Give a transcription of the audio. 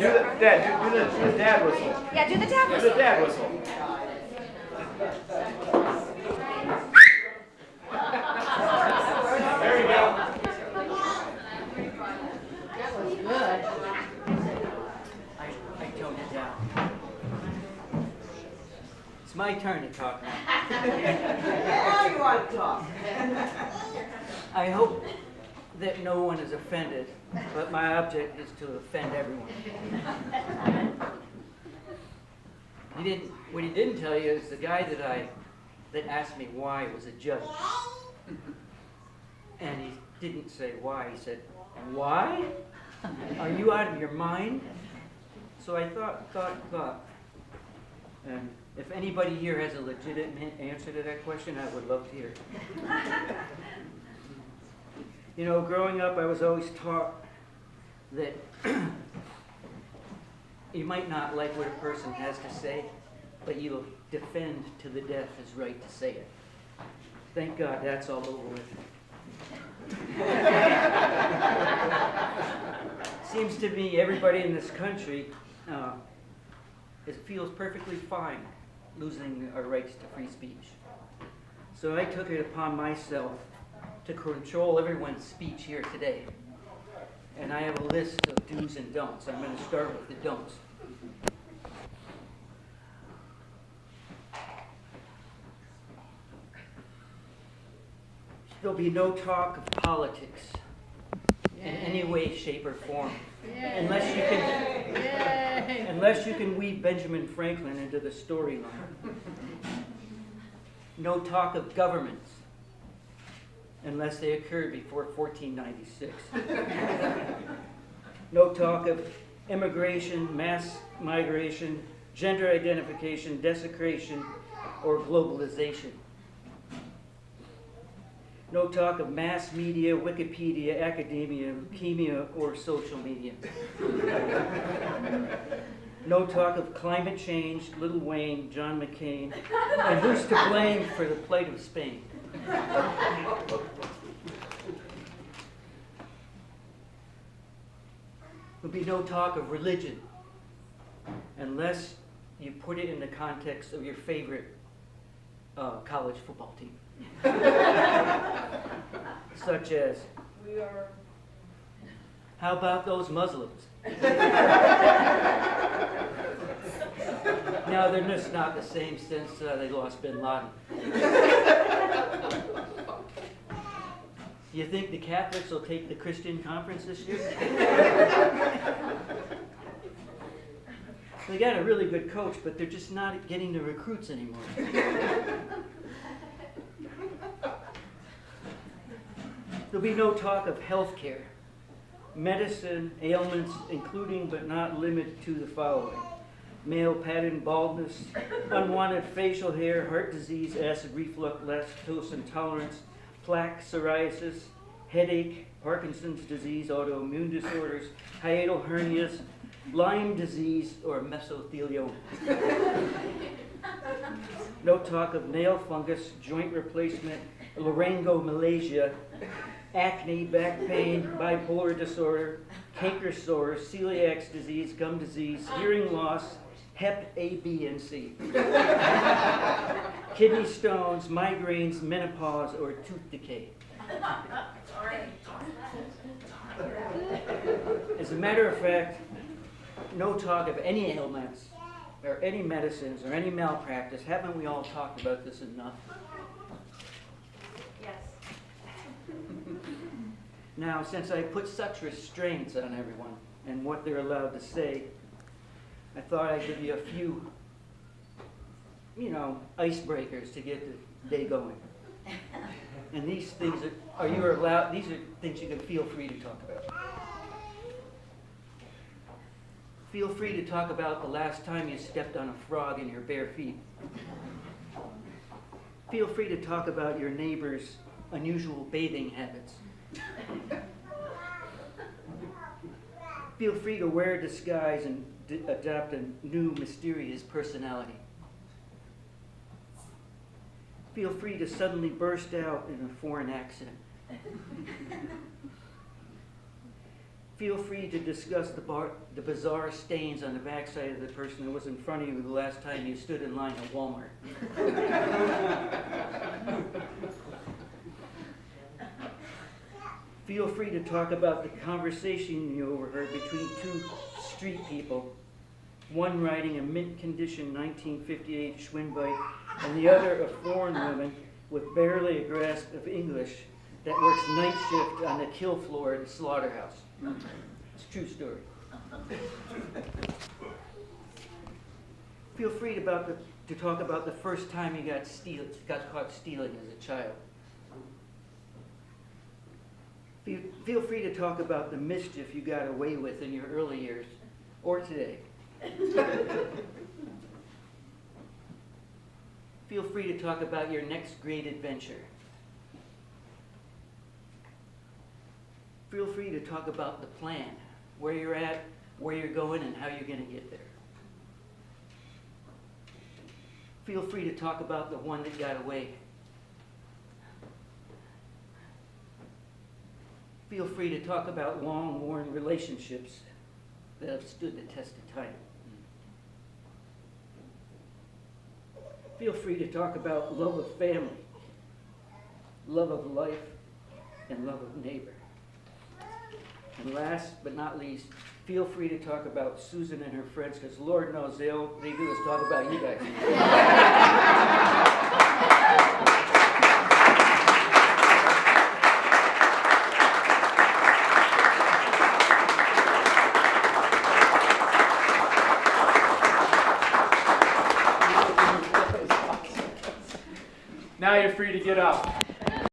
Do the dad whistle. Yeah, do the dad Do whistle. the dad whistle. There you go. That was good. I toned it down. It's my turn to talk now. Now you want to talk. I hope that no one is offended, but my object is to offend everyone. What he didn't tell you is the guy that asked me why was a judge. And he didn't say why, he said, "Why? Are you out of your mind?" So I thought. And if anybody here has a legitimate answer to that question, I would love to hear it. You know, growing up, I was always taught that you might not like what a person has to say, but you'll defend to the death his right to say it. Thank God that's all over with. Seems to me everybody in this country feels perfectly fine losing our rights to free speech. So I took it upon myself to control everyone's speech here today. And I have a list of do's and don'ts. I'm going to start with the don'ts. There'll be no talk of politics in any way, shape, or form. Unless you can weave Benjamin Franklin into the storyline. No talk of governments unless they occurred before 1496. No talk of immigration, mass migration, gender identification, desecration, or globalization. No talk of mass media, Wikipedia, academia, leukemia, or social media. No talk of climate change, Lil Wayne, John McCain, and who's to blame for the plight of Spain. There'll be no talk of religion unless you put it in the context of your favorite college football team. Such as, how about those Muslims? No, they're just not the same since they lost bin Laden. You think the Catholics will take the Christian conference this year? They got a really good coach, but they're just not getting the recruits anymore. There'll be no talk of health care, medicine, ailments, including but not limited to the following: male pattern baldness, unwanted facial hair, heart disease, acid reflux, lactose intolerance, plaque psoriasis, headache, Parkinson's disease, autoimmune disorders, hiatal hernias, Lyme disease, or mesothelioma. No talk of nail fungus, joint replacement, laryngomalacia, acne, back pain, bipolar disorder, canker sores, celiac disease, gum disease, hearing loss, Hep A, B, and C, kidney stones, migraines, menopause, or tooth decay. As a matter of fact, no talk of any ailments, or any medicines, or any malpractice. Haven't we all talked about this enough? Yes. Now, since I put such restraints on everyone and what they're allowed to say, I thought I'd give you a few, icebreakers to get the day going. And these things these are things you can feel free to talk about. Feel free to talk about the last time you stepped on a frog in your bare feet. Feel free to talk about your neighbor's unusual bathing habits. Feel free to wear a disguise and adopt a new mysterious personality. Feel free to suddenly burst out in a foreign accent. Feel free to discuss the bizarre stains on the backside of the person that was in front of you the last time you stood in line at Walmart. Feel free to talk about the conversation you overheard between two street people, one riding a mint-condition 1958 Schwinn and the other a foreign woman with barely a grasp of English that works night shift on the kill floor at a slaughterhouse. It's a true story. Feel free to talk about the first time you got caught stealing as a child. Feel free to talk about the mischief you got away with in your early years, or today. Feel free to talk about your next great adventure. Feel free to talk about the plan, where you're at, where you're going, and how you're going to get there. Feel free to talk about the one that got away. Feel free to talk about long-worn relationships that have stood the test of time. Feel free to talk about love of family, love of life, and love of neighbor. And last but not least, feel free to talk about Susan and her friends, because Lord knows they do is talk about you guys. Now you're free to get up.